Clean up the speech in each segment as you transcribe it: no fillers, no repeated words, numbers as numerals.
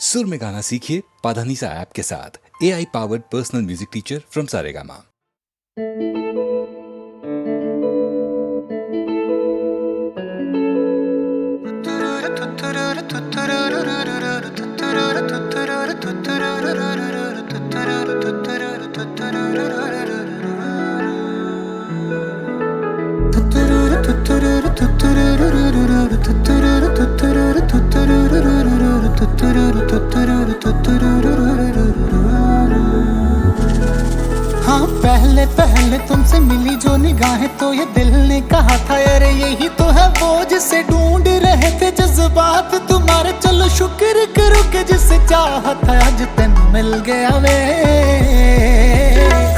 सुर में गाना सीखिए पाधानीसा ऐप के साथ। AI powered personal music teacher from Saregama. हाँ, पहले पहले तुमसे मिली जो निगाहें तो ये दिल ने कहा था अरे यही तो है वो जिसे ढूंढ रहे थे जज्बात तुम्हारे। चलो शुक्र करो कि जिसे चाहत है आज तेन मिल गया वे।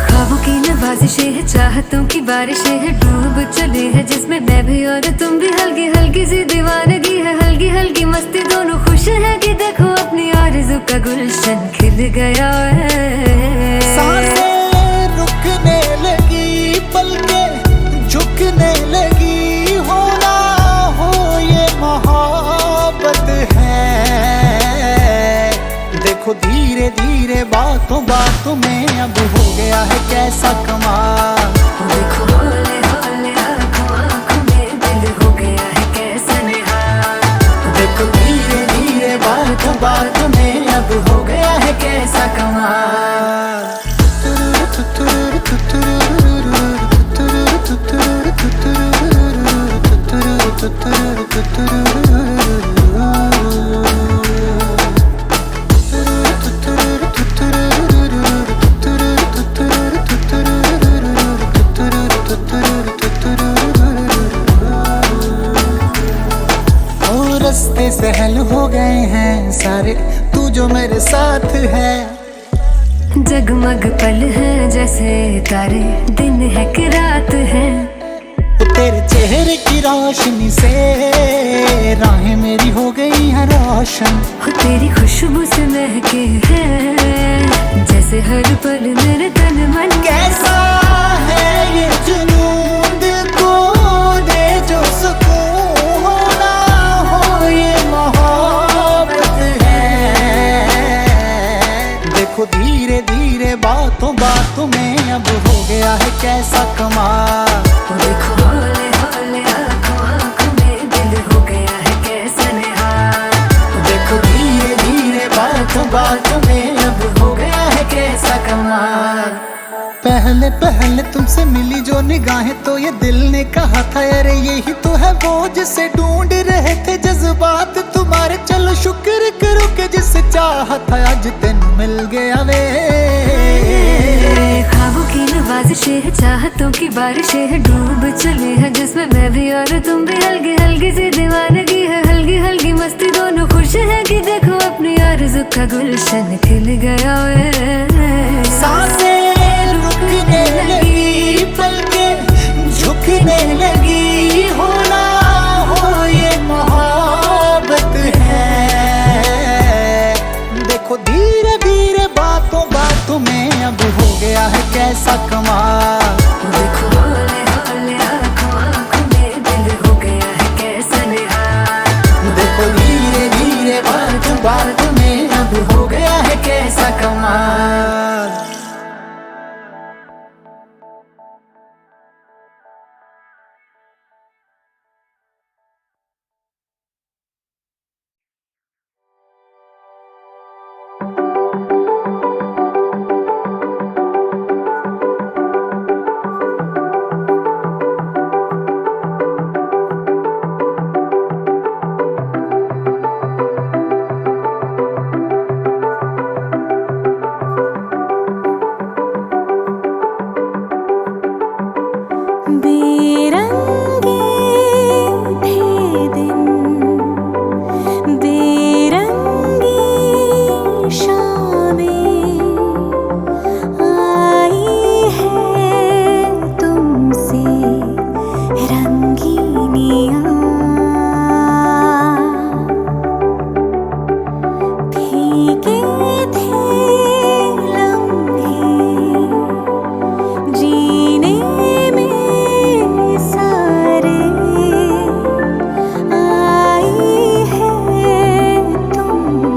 ख्वाबों की नवाजिशें है, चाहतों की बारिशें है, डूब चले है जिसमें मैं भी और तुम भी। हल्की हल्की सी दीवानगी है, हल्की हल्की मस्ती, दोनों खुश है कि देखो अपनी आरज़ू का गुलशन खिल गया है। सांसें रुकने लगी, पलकें झुकने लगी, होना हो ये मोहब्बत है। देखो धीरे धीरे बातों बातों में अब हो गया है कैसा कमाल। देखो हौले हौले आँखों आँखों में दिल हो गया है कैसा निहाल। देखो धीरे धीरे बातों बातों में अब हो गया है कैसा कमाल। रास्ते सहल हो गए हैं सारे, तू जो मेरे साथ है। जगमग पल है जैसे तारे, दिन है कि रात है। तेरे चेहरे की रोशनी से राहें मेरी हो गई हैं रोशन। हो तेरी खुशबू से महके है जैसे हर पल मेरे तन मन। कैसा है ये जुनून दिल को दे जो सुकून, होना हो ये मोहब्बत है। देखो धीरे धीरे बातों बातों में अब हो गया है कैसा कमाल। देखो हौले हौले आँखों आँखों में दिल हो गया है कैसा निहाल। देखो धीरे धीरे बातों बातों में अब हो गया है कैसा कमाल। पहले पहले तुमसे मिली जो निगाहें तो ये दिल ने कहा था अरे यही तो है वो जिसे ढूंढ रहे थे जज्बात तुम्हारे। चलो शुक्र करो कि जिसे चाहत है आज तेन मिल गया वे। ख्वाबों की नवाजिशें है, चाहतों की बारिशें है, डूब चले है जिसमें मैं भी और तुम भी। हल्की हल्की सी दीवानगी है, हल्की हल्की मस्ती, दोनों खुश है कि देखो अपनी आरज़ू का गुलशन खिल गया है। सांसें रुकने लगी, पलकें झुकने लगी, होना हो ये मोहब्बत है। देखो धीरे धीरे बातों बातों में अब हो गया है कैसा कमाल। देखो हौले हौले आँखों आँखों में दिल हो गया है कैसा निहाल। देखो धीरे धीरे बातों बातों में अब हो गया है कैसा कमाल।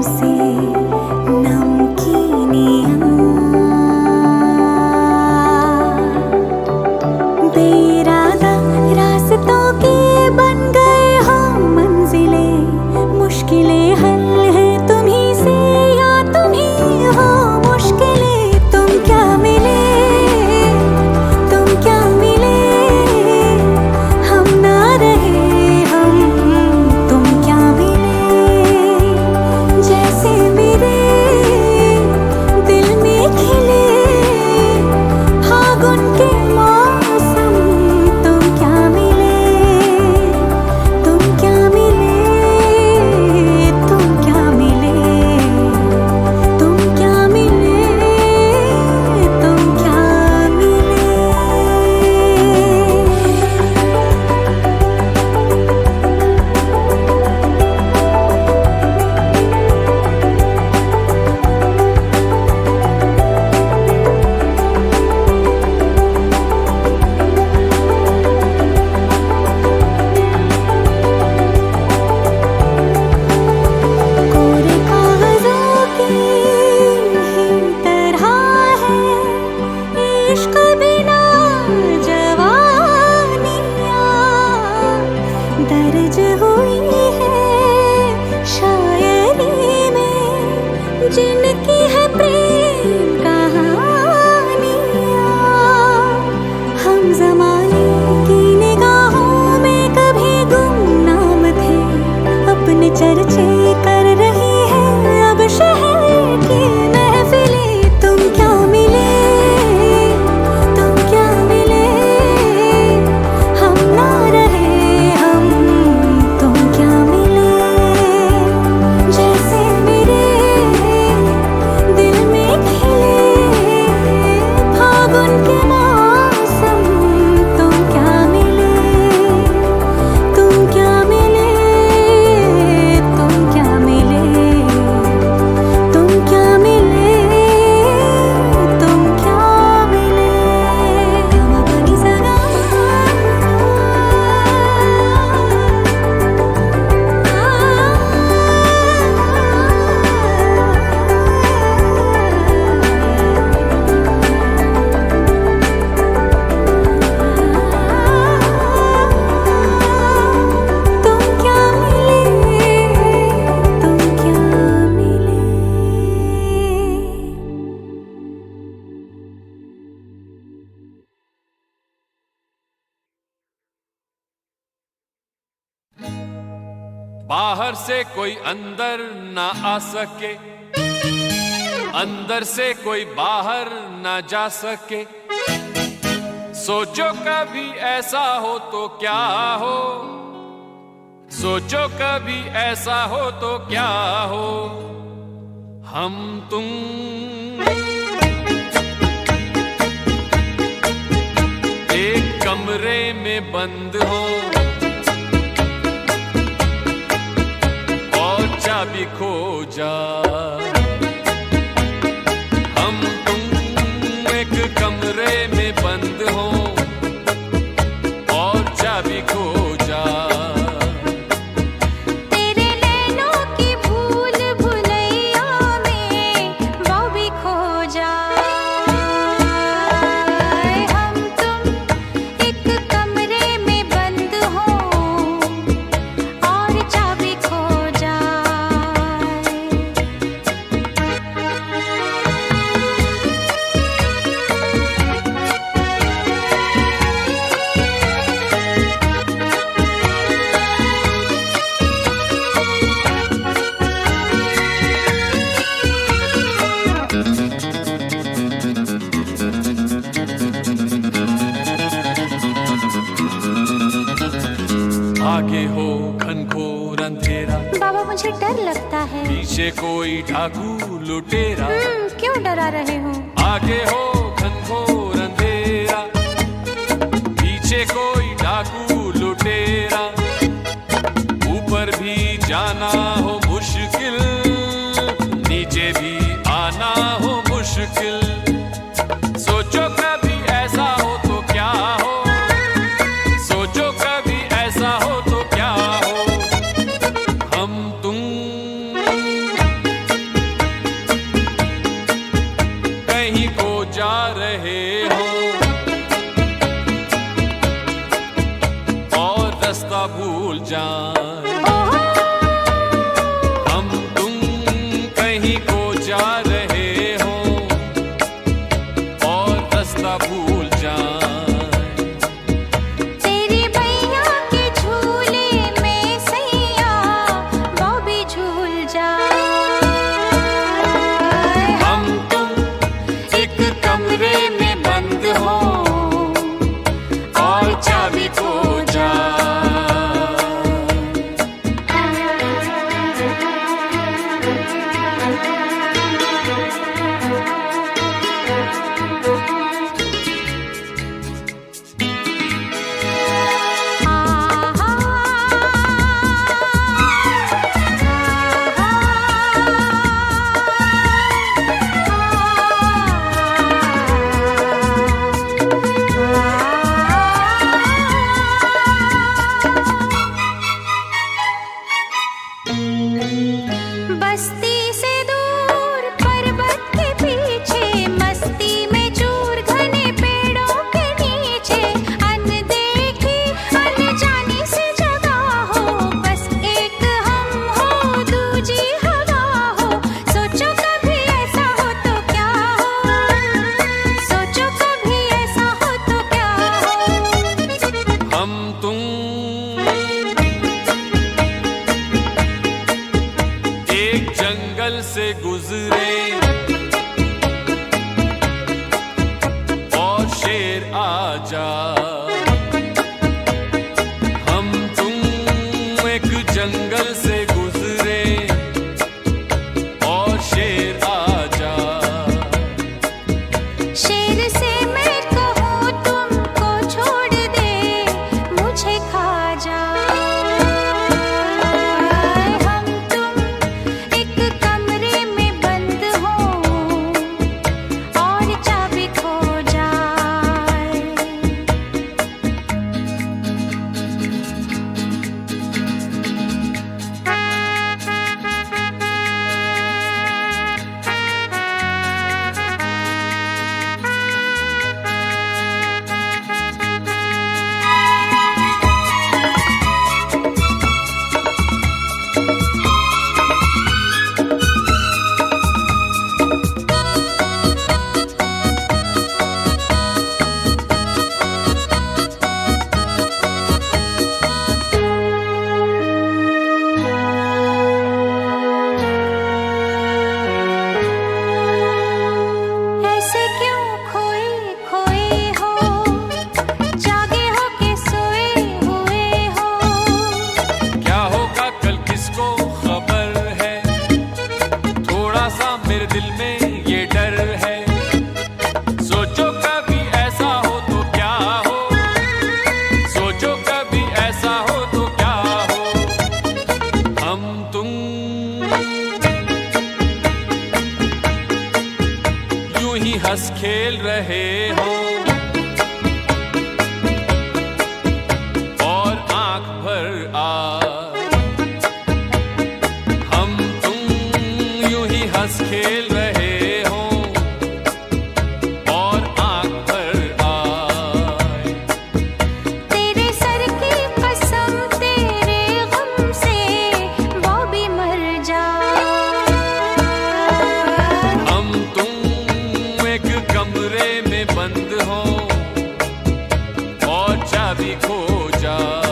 से जिनकी है प्रेम कहानियाँ, हम ज़माने की निगाहों में कभी गुमनाम थे, अपने चर्चे कर रही है अब शहर की महफिलें। तुम क्या मिले, तुम क्या मिले, हम ना रहे हम, तुम क्या मिले, जैसे मेरे दिल में खिले फागुन के मौसम। तुम क्या मिले, तुम क्या मिले, तुम क्या मिले, तुम क्या मिले, तुम क्या मिले। गमगनी सगा तुम क्या मिले, तुम क्या मिले। बाहर से कोई अंदर ना आ सके, अंदर से कोई बाहर ना जा सके। सोचो कभी ऐसा हो तो क्या हो, सोचो कभी ऐसा हो तो क्या हो। हम तुम एक कमरे में बंद हो और चाबी खो जाए। हम तुम एक कमरे में बंद हो और चाबी खो जाए। तेरे नैनों की भूल भुलैया में वो भी खो जाए। हम तुम एक कमरे में बंद हो और चाबी खो जाए। आगे हो घनघोर अंधेरा, बाबा मुझे डर लगता है। पीछे कोई डाकू लुटेरा। क्यों डरा रहे हो? आगे हो घनघोर अंधेरा, पीछे कोई डाकू लुटेरा। ऊपर भी जाना हो मुश्किल, नीचे भी आना हो मुश्किल। सोचो कभी ऐसा हो तो क्या हो, सोचो कभी ऐसा हो तो क्या हो। हम तुम कहीं को जा रहे हो और रास्ता भूल जाए। हम तुम कहीं को जा रहे हो और रास्ता भूल जाए। तेरी भैया के झूले में सैया वो भी झूल जाए। हम तुम एक कमरे में बंद हो और चाबी खो जाए। से गुजरे और शेर आजा, हम तुम एक जंगल से गुजरे और शेर आजा। शेर से मैं कहूँ तुमको छोड़ दे, मुझे खा जा। हम तुम एक कमरे में बंद हो और चाबी खो जाए। ऐसे क्यों खोए खोए हो, जागे हो के सोए हुए हो। क्या होगा कल किसको खबर है, थोड़ा सा मेरे दिल में ये डर है। सोचो कभी ऐसा हो तो क्या हो, सोचो कभी ऐसा हो तो क्या हो। हम तुम यूं ही हंस खेल रहे हो और आंख भर हम तुम यूं ही हंस खेल रहे हो और आंख भर तेरे सर की कसम तेरे गम से वो भी मर जाए। हम तुम एक कमरे में बंद हो और चाबी खो जाए।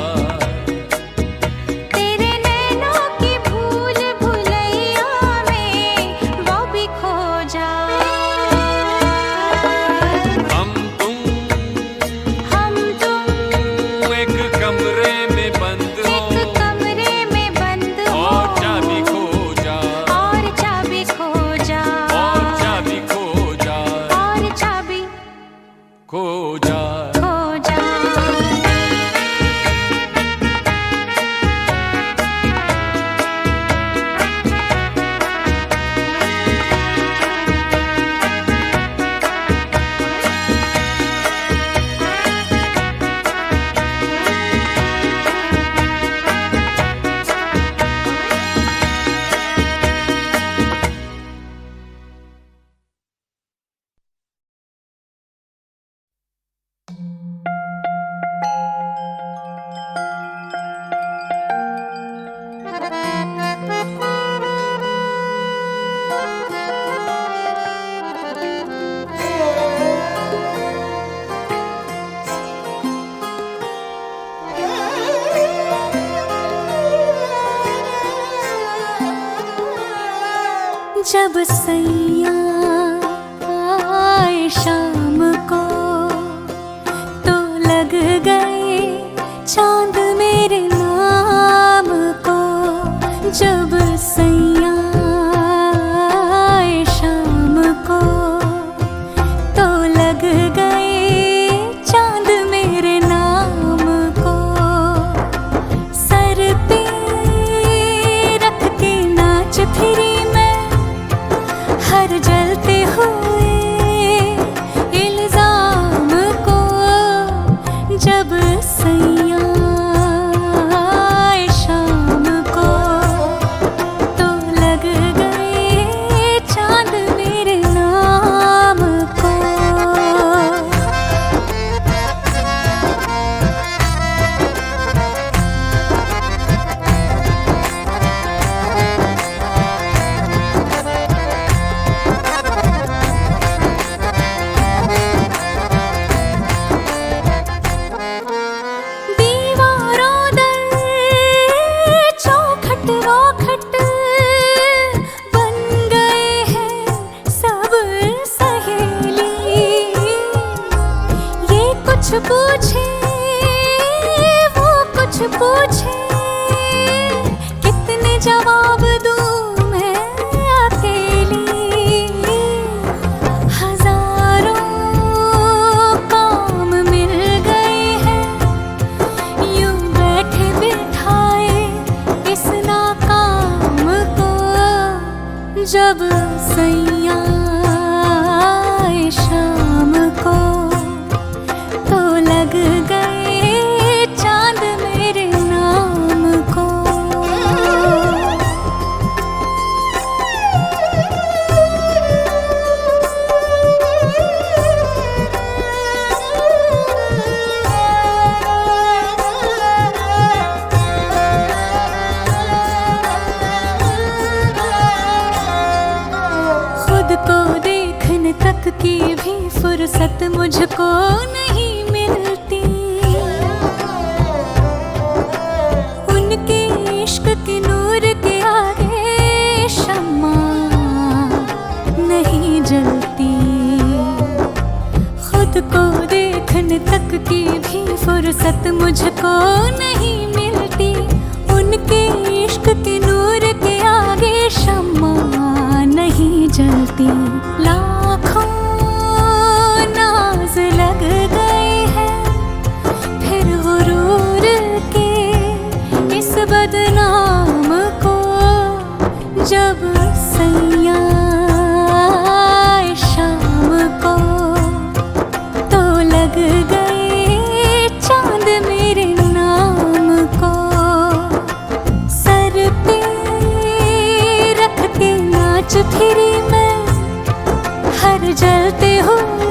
तेरे नैनों की भूल भुलैया में वो भी खो जाए। हम तुम एक कमरे में बंद हो एक कमरे में बंद हो और चाबी खो जाए, और चाबी खो जाए, और चाबी खो जाए, और चाबी खो जाए। खो जाए। जब सैया आए शाम को तो लग गए चांद मेरे नाम को। जब सैया आए शाम को तो लग गए चांद मेरे नाम को। सर पे रख के नाच फिरी हर जलते हुए इल्जाम को। जब सैया आए शाम को तो लग गए चांद मेरे नाम को। पूछे कितने जवाब दूं मैं अकेली, हजारों काम मिल गए हैं यूं बैठे बिठाए इस नाकाम को। जब सैया आए शाम को तो लग गए चांद मेरे नाम को। खुद को देखने तक की भी फुर्सत मुझको नहीं मिलती, उनके इश्क के नूर के आगे शम्मा नहीं जलती। खुद को देखने तक की भी फुर्सत मुझको नहीं मिलती, उनके इश्क के नूर के आगे शम्मा नहीं जलती। लाखों नाज लग गए हैं फिर गुरूर के इस बदनाम को। जब सैया आए शाम को तो लग गए चांद मेरे नाम को। सर पे रख के नाच फिरी मैं हर जलते हुए